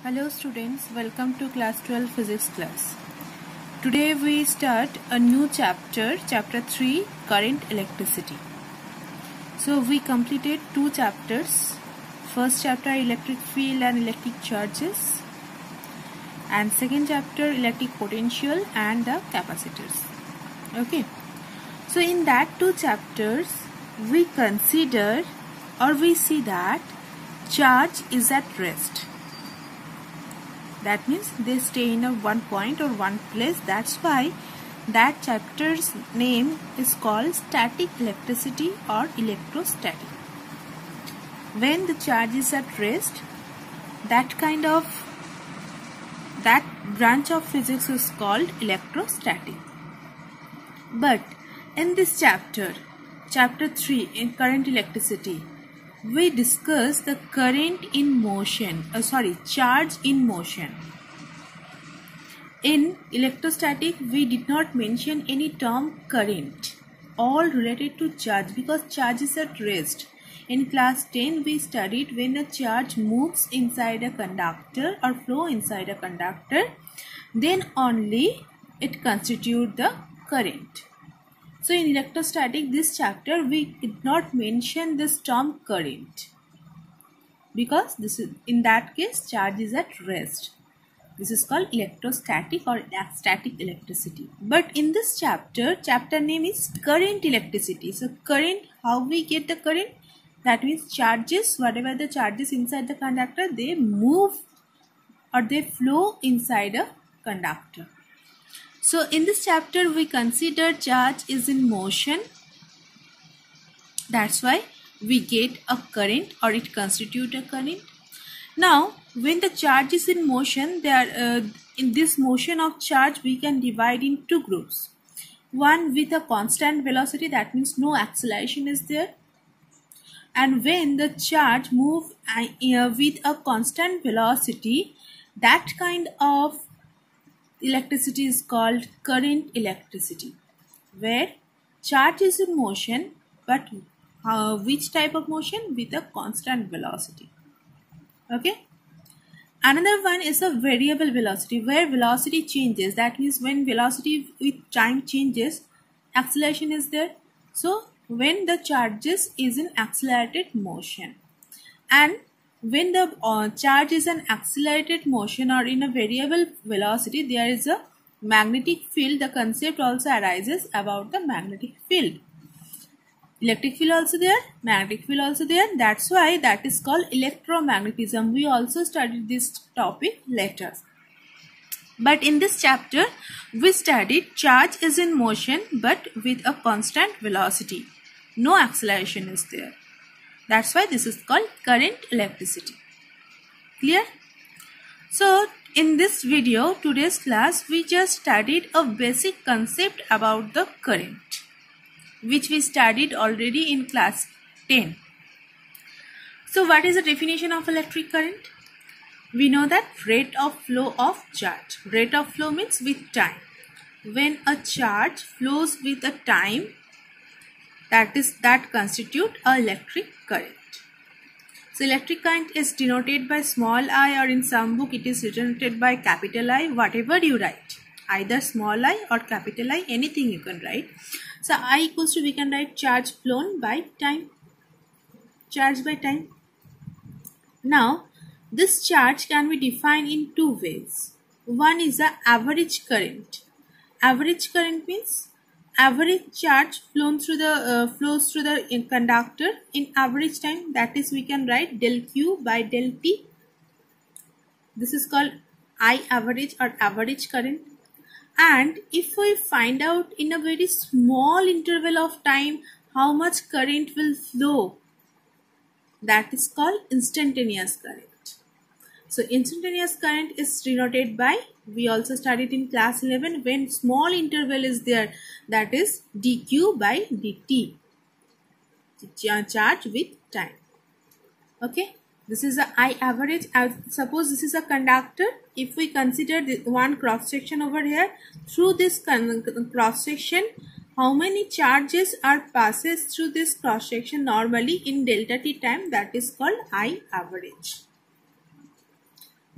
Hello students, welcome to class 12 physics class. Today we start a new chapter, chapter 3, current electricity. So we completed two chapters. First chapter, electric field and electric charges, and second chapter, electric potential and the capacitors. Okay. So in that two chapters we consider or we see that charge is at rest. That means they stay in a one point or one place. That's why that chapter's name is called static electricity or electrostatic. When the charge is at rest, that branch of physics is called electrostatic. But in this chapter 3 in current electricity, we discuss the current in motion, charge in motion. In electrostatic, we did not mention any term current, all related to charge because charge is at rest. In class 10, we studied when a charge moves inside a conductor or flow inside a conductor, then only it constitutes the current. So in electrostatic, this chapter we did not mention this term current because this is, in that case, charge is at rest. This is called electrostatic or static electricity. But in this chapter name is current electricity. So current, how we get the current? That means charges, whatever the charges inside the conductor, they move or they flow inside a conductor. So in this chapter we consider charge is in motion. That's why we get a current or it constitutes a current. Now when the charge is in motion, in this motion of charge we can divide in two groups. One with a constant velocity, that means no acceleration is there. And when the charge moves with a constant velocity, that kind of electricity is called current electricity, where charge is in motion, but which type of motion? With a constant velocity. Okay. Another one is a variable velocity, where velocity changes. That means when velocity with time changes, acceleration is there. So when the charges is in accelerated motion, and when the charge is an accelerated motion or in a variable velocity, there is a magnetic field. The concept also arises about the magnetic field. Electric field also there, magnetic field also there. That's why that is called electromagnetism. We also studied this topic later. But in this chapter, we studied charge is in motion but with a constant velocity. No acceleration is there. That's why this is called current electricity. Clear? So in this video, today's class, we just studied a basic concept about the current, which we studied already in class 10. So what is the definition of electric current? We know that rate of flow of charge. Rate of flow means with time. When a charge flows with a time, that constitute a electric current. So electric current is denoted by small I, or in some book it is denoted by capital I. Whatever you write, either small I or capital I, anything you can write. So I equals to, we can write charge flown by time. Charge by time. Now this charge can be defined in two ways. One is the average current. Average current means average charge flows through the conductor in average time. That is, we can write del Q by del T. This is called I average or average current. And if we find out in a very small interval of time how much current will flow, that is called instantaneous current. So instantaneous current is denoted by, we also studied in class 11, when small interval is there, that is dq by dt, charge with time. Okay, this is the I average. Suppose this is a conductor. If we consider the one cross section over here, through this cross section, how many charges are passes through this cross section normally in delta t time? That is called I average.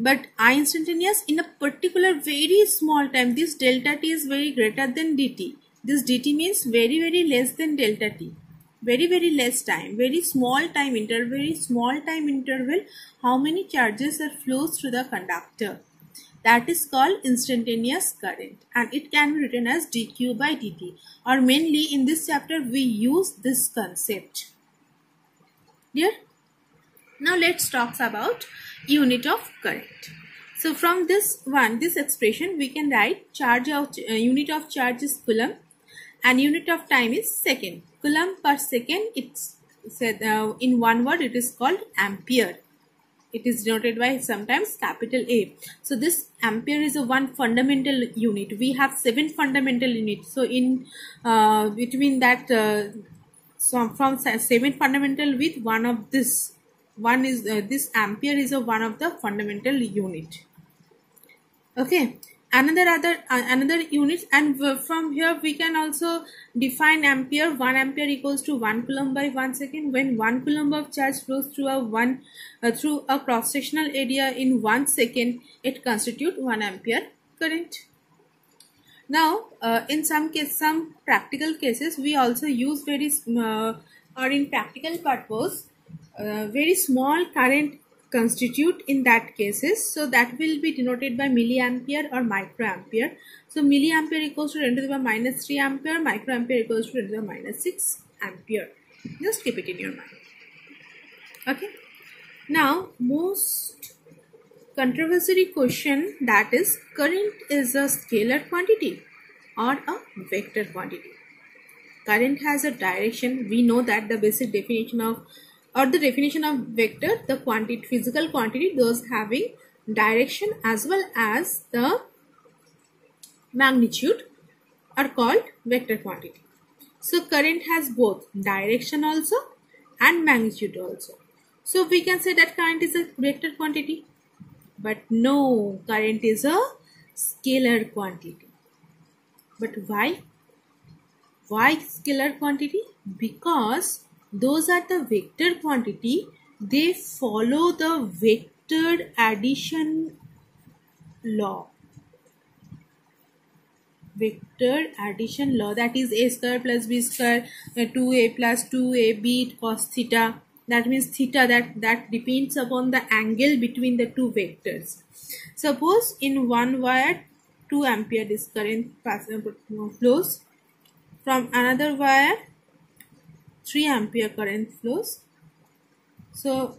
But I instantaneous in a particular very small time, this delta t is very greater than dt. This dt means very less than delta t. Very less time, very small time interval, how many charges are flows through the conductor. That is called instantaneous current, and it can be written as dq by dt, or mainly in this chapter we use this concept. Clear? Now let's talk about unit of current. So from this expression we can write unit of charge is coulomb and unit of time is second. Coulomb per second, it's said in one word it is called ampere. It is denoted by sometimes capital A. So this ampere is a one fundamental unit. We have 7 fundamental units. So in between that, from 7 fundamental with one of this. One is this ampere is a one of the fundamental unit. Okay, another unit, and from here we can also define ampere. 1 ampere equals to 1 coulomb by 1 second. When 1 coulomb of charge flows through a cross sectional area in 1 second, it constitutes 1 ampere current. Now in some practical cases we also use or in practical purpose very small current constitute in that cases. So that will be denoted by milliampere or microampere. So milliampere equals to 10 to the power minus 3 ampere, microampere equals to 10 to the power minus 6 ampere. Just keep it in your mind. Okay. Now most controversial question, that is, current is a scalar quantity or a vector quantity. Current has a direction. We know that the basic definition of vector, the quantity, physical quantity, those having direction as well as the magnitude are called vector quantity. So current has both direction also and magnitude also. So we can say that current is a vector quantity. But no, current is a scalar quantity. But why? Why scalar quantity? Because those are the vector quantity, they follow the vector addition law. Vector addition law, that is a square plus b square 2a plus 2ab cos theta. That means theta that depends upon the angle between the two vectors. Suppose in one wire 2 ampere this current flows, from another wire 3 ampere current flows. So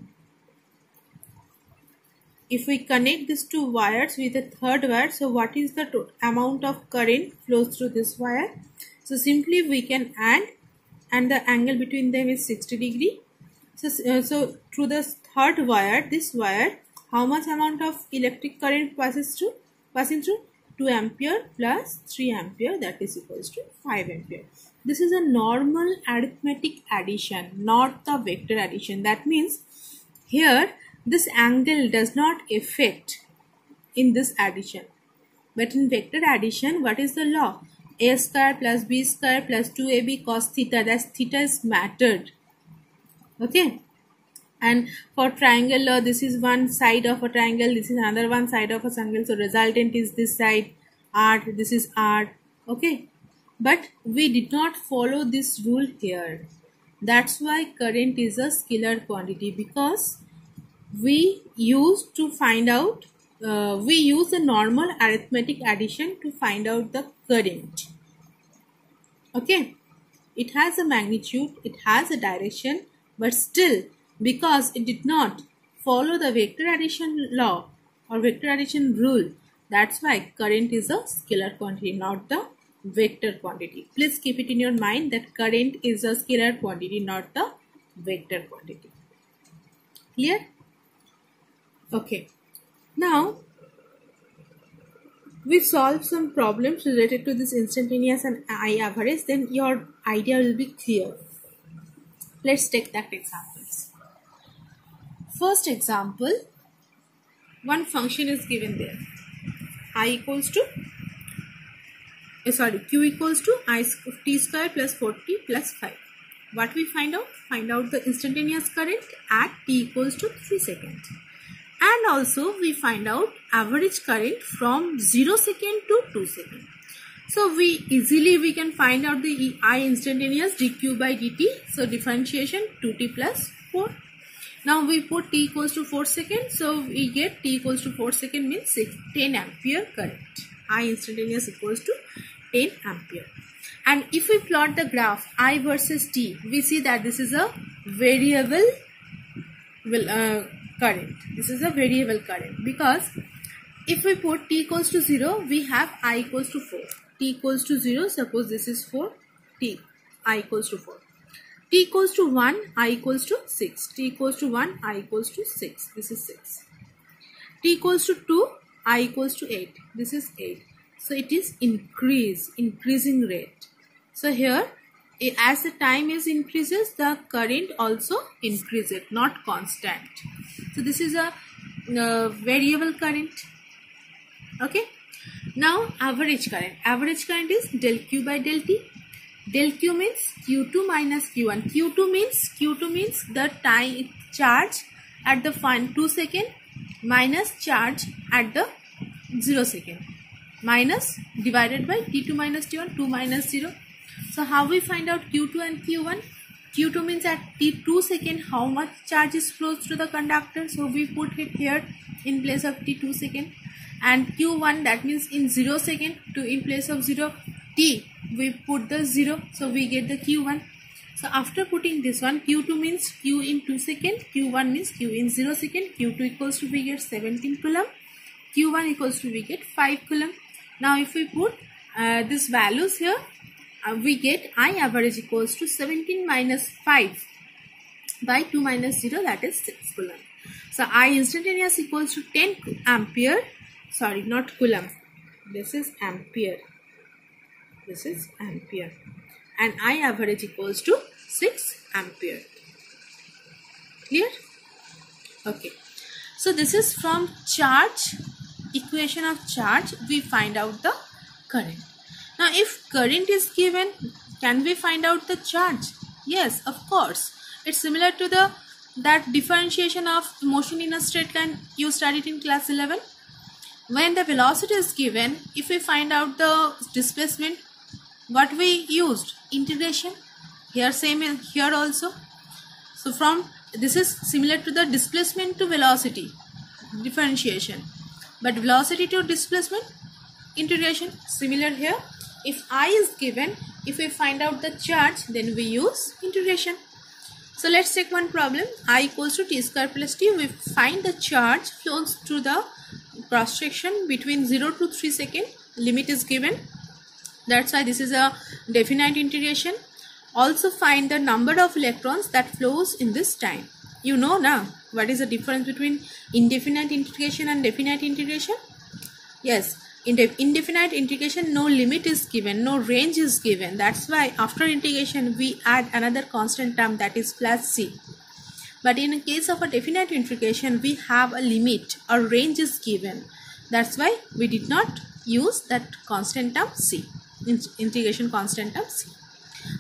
if we connect these two wires with a third wire, so what is the amount of current flows through this wire? So simply we can add, and the angle between them is 60 degree. So through the third wire, this wire, how much amount of electric current passing through? 2 ampere plus 3 ampere, that is equals to 5 ampere. This is a normal arithmetic addition, not the vector addition. That means here this angle does not affect in this addition. But in vector addition, what is the law? A square plus b square plus 2ab cos theta, that theta is mattered. Okay. And for triangle law, this is one side of a triangle, this is another one side of a triangle. So resultant is this side, r, this is r. Okay. But we did not follow this rule here. That's why current is a scalar quantity, because we used to find out, we use a normal arithmetic addition to find out the current. Okay. It has a magnitude, it has a direction, but still, because it did not follow the vector addition law or vector addition rule, that's why current is a scalar quantity, not the vector quantity. Please keep it in your mind that current is a scalar quantity, not the vector quantity. Clear? Okay. Now, we solve some problems related to this instantaneous and I average, then your idea will be clear. Let's take that examples. First example, one function is given there. Q equals to t square plus 40 plus 5. What we find out? Find out the instantaneous current at t equals to 3 seconds. And also we find out average current from 0 second to 2 second. So we can find out the I instantaneous dq by dt. So differentiation 2t plus 4. Now we put t equals to 4 seconds. So we get t equals to 4 seconds means 10 ampere current. I instantaneous equals to 10 ampere. And if we plot the graph I versus t, we see that this is a variable current. This is a variable current because if we put t equals to 0, we have I equals to 4. T equals to 0, suppose this is 4, I equals to 4. T equals to 1, I equals to 6. T equals to 1, I equals to 6. This is 6. T equals to 2, I equals to 8. This is 8. So it is increasing rate. So here, as the time is increases, the current also increases, not constant. So this is a variable current. Okay. Now average current. Average current is del q by del t. Del q means q2 minus q1. Q2 means the time charge at the 2 second minus charge at the 0 second. Minus divided by t2 minus t1, 2 minus 0. So how we find out q2 and q1? Q2 means at t2 second how much charge is flows through the conductor. So we put it here in place of t2 second. And q1, that means in 0 second, to in place of 0 t we put the 0. So we get the q1. So after putting this one, q2 means q in 2 second, q1 means q in 0 second, q2 equals to we get 17 coulomb, q1 equals to we get 5 coulomb. Now if we put these values here, we get I average equals to 17 minus 5 by 2 minus 0, that is 6 coulomb. So I instantaneous equals to 10 ampere, sorry, not coulomb, this is ampere, this is ampere, and I average equals to 6 ampere. Clear? Okay. So this is from charge, equation of charge, we find out the current. Now if current is given, can we find out the charge? Yes, of course. It's similar to that differentiation of motion in a straight line you studied in class 11. When the velocity is given, if we find out the displacement, what we used? Integration. Here same, here also. So from this is similar to the displacement to velocity differentiation, but velocity to displacement integration. Similar here. If I is given, if we find out the charge, then we use integration. So let's take one problem. I equals to t square plus t. We find the charge flows through the cross section between 0 to 3 second. Limit is given. That's why this is a definite integration. Also find the number of electrons that flows in this time. You know now what is the difference between indefinite integration and definite integration? Yes, in indefinite integration no limit is given, no range is given. That's why after integration we add another constant term, that is plus c. But in case of a definite integration we have a limit, a range is given. That's why we did not use that constant term c, integration constant term c.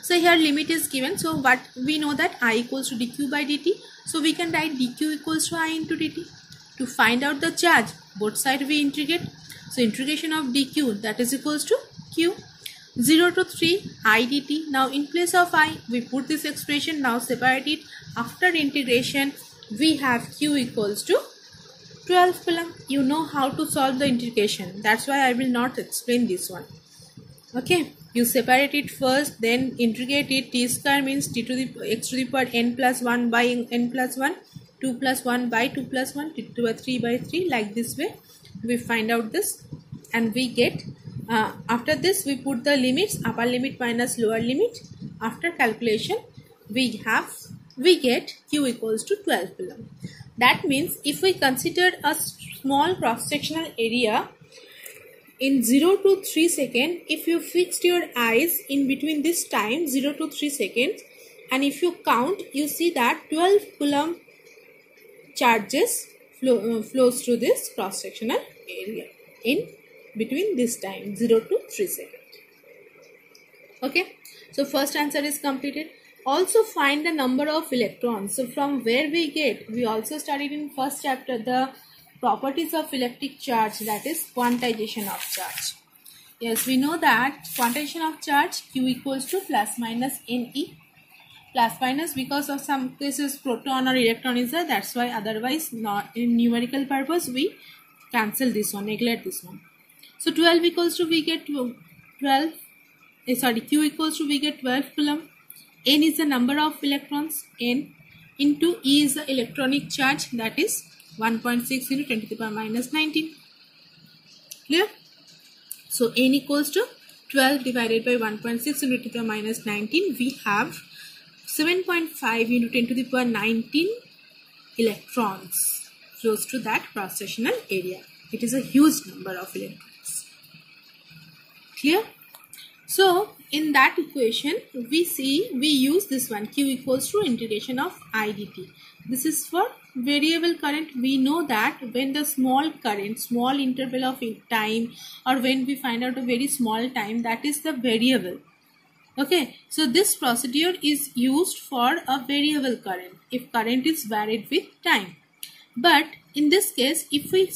So here limit is given. So what we know that I equals to dq by dt. So we can write dq equals to I into dt. To find out the charge, both sides we integrate. So integration of dq, that is equals to q. 0 to 3 I dt. Now in place of I we put this expression. Now separate it. After integration we have q equals to 12 coulomb. You know how to solve the integration. That's why I will not explain this one. Okay. You separate it first, then integrate it. T square means t to the x to the power n plus 1 by n plus 1, 2 plus 1 by 2 plus 1, t to the power 3 by 3. Like this way we find out this, and we get after this we put the limits, upper limit minus lower limit. After calculation we get q equals to 12 coulomb. That means if we consider a small cross sectional area in 0 to 3 seconds, if you fixed your eyes in between this time 0 to 3 seconds, and if you count, you see that 12 coulomb charges flows through this cross sectional area in between this time 0 to 3 seconds. Okay, so first answer is completed. Also find the number of electrons. So from where we get, we also studied in first chapter the properties of electric charge, that is quantization of charge. Yes, we know that quantization of charge Q equals to plus minus Ne. Plus minus because of some cases proton or electron is there, that's why, otherwise not in numerical purpose we cancel this one, neglect this one. So 12 equals to we get 12, Q equals to we get 12 coulomb. N is the number of electrons, N, into E is the electronic charge, that is 1.6 into 10 to the power minus 19. Clear? So N equals to 12 divided by 1.6 into 10 to the power minus 19. We have 7.5 into 10 to the power 19 electrons flows to that cross-sectional area. It is a huge number of electrons. Clear? So in that equation we use this one, Q equals to integration of I dt. This is for variable current. We know that when the small current, small interval of time, or when we find out a very small time, that is the variable. Okay, so this procedure is used for a variable current if current is varied with time. But in this case, if we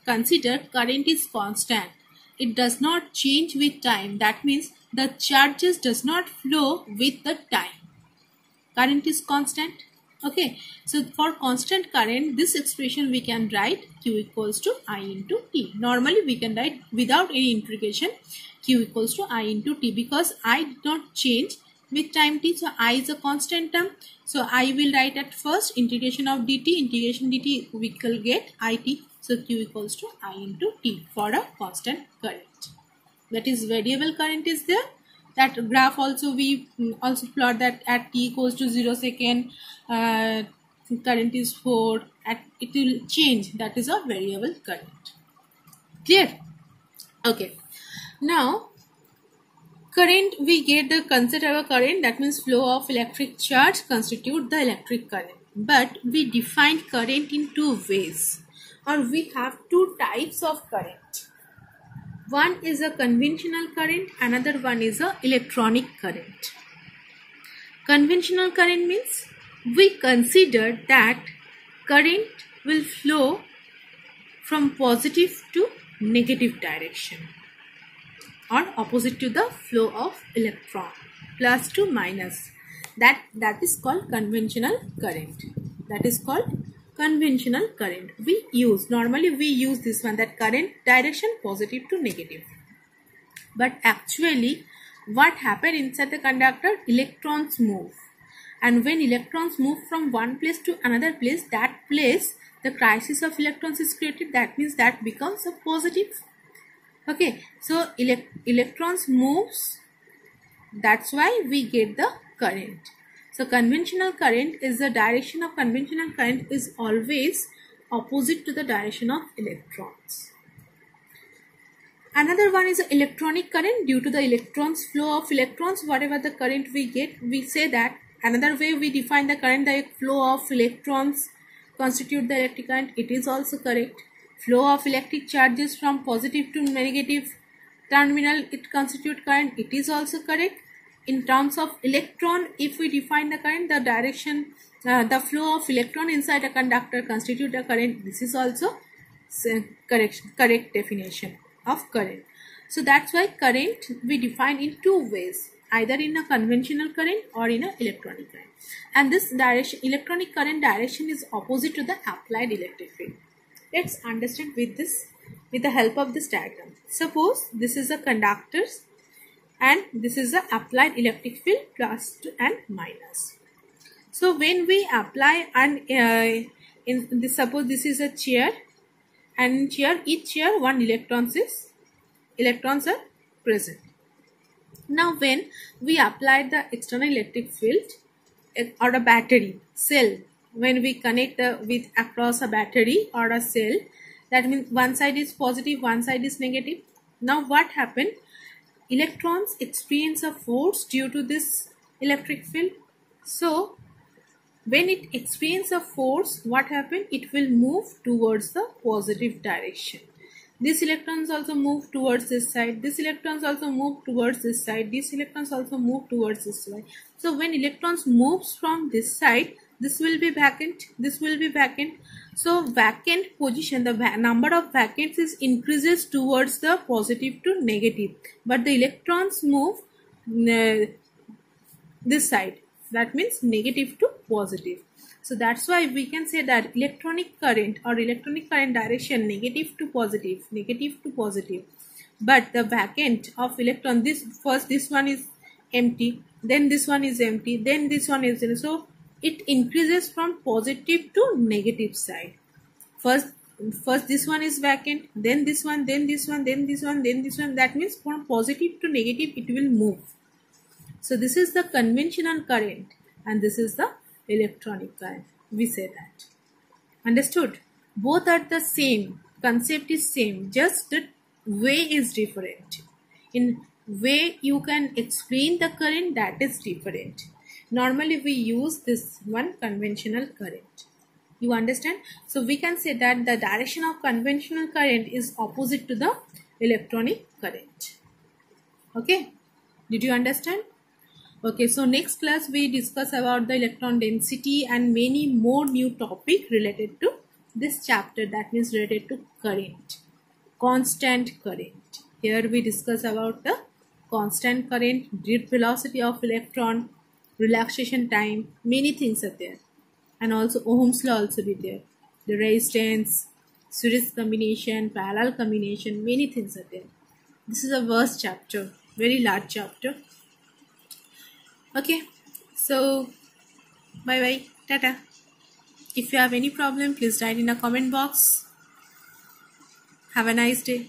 consider current is constant, it does not change with time. That means the charges does not flow with the time. Current is constant. Okay, so for constant current, this expression we can write Q equals to I into T. Normally we can write without any integration Q equals to I into T, because I did not change with time t, so I is a constant term. So I will write at first integration of dt, integration dt we will get it. So Q equals to I into T for a constant current. That is variable current is there. That graph also we also plot that at t equals to 0 second, current is 4, it will change. That is a variable current. Clear? Okay. Now current, we get the concept of a current, that means flow of electric charge constitute the electric current. But we defined current in two ways, or we have two types of current. One is a conventional current, another one is a electronic current. Conventional current means we consider that current will flow from positive to negative direction, or opposite to the flow of electron, plus to minus. That is called conventional current. That is called conventional current. Normally we use this one, that current direction positive to negative. But actually what happens inside the conductor, electrons move, and when electrons move from one place to another place, that place the crisis of electrons is created. That means that becomes a positive. Okay, so electrons moves, that's why we get the current. So conventional current is, the direction of conventional current is always opposite to the direction of electrons. Another one is electronic current. Due to the electrons, flow of electrons, whatever the current we get, we say that. Another way we define the current, the flow of electrons constitute the electric current. It is also correct. Flow of electric charges from positive to negative terminal, it constitute current. It is also correct. In terms of electron, if we define the current, the direction, the flow of electron inside a conductor constitute a current. This is also correct definition of current. So that's why current we define in two ways, either in a conventional current or in a electronic current. And this direction, electronic current direction, is opposite to the applied electric field. Let's understand with the help of this diagram. Suppose this is a conductors and this is the applied electric field, plus and minus. So when we apply, and in this, suppose this is a chair, and in chair, each chair one electrons are present. Now when we apply the external electric field or a battery cell, when we connect with across a battery or a cell, that means one side is positive, one side is negative. Now what happened? Electrons experience a force due to this electric field. So when it experiences a force, what happened? It will move towards the positive direction. These electrons also move towards this side. These electrons also move towards this side. These electrons also move towards this side. So when electrons moves from this side, this will be vacant. This will be vacant. So vacant position, the number of vacants is increases towards the positive to negative, but the electrons move this side. That means negative to positive. So that's why we can say that electronic current or electronic current direction negative to positive, negative to positive. But the vacant of electron, this one is empty, then this one is empty, then this one is empty. So it increases from positive to negative side. First this one is vacant, then this one, then this one, then this one, then this one. That means from positive to negative it will move. So this is the conventional current and this is the electronic current. We say that. Understood? Both are the same. Concept is same. Just the way is different. In way you can explain the current, that is different. Normally we use this one, conventional current. You understand? So we can say that the direction of conventional current is opposite to the electronic current. Okay? Did you understand? Okay, so next class we discuss about the electron density and many more new topic related to this chapter, that means related to current, constant current. Here we discuss about the constant current, drift velocity of electron, relaxation time, many things are there, and also Ohm's law also be there, the resistance, series combination, parallel combination, many things are there. This is a vast chapter, very large chapter. Okay, so bye bye, tata. If you have any problem, please write in a comment box. Have a nice day.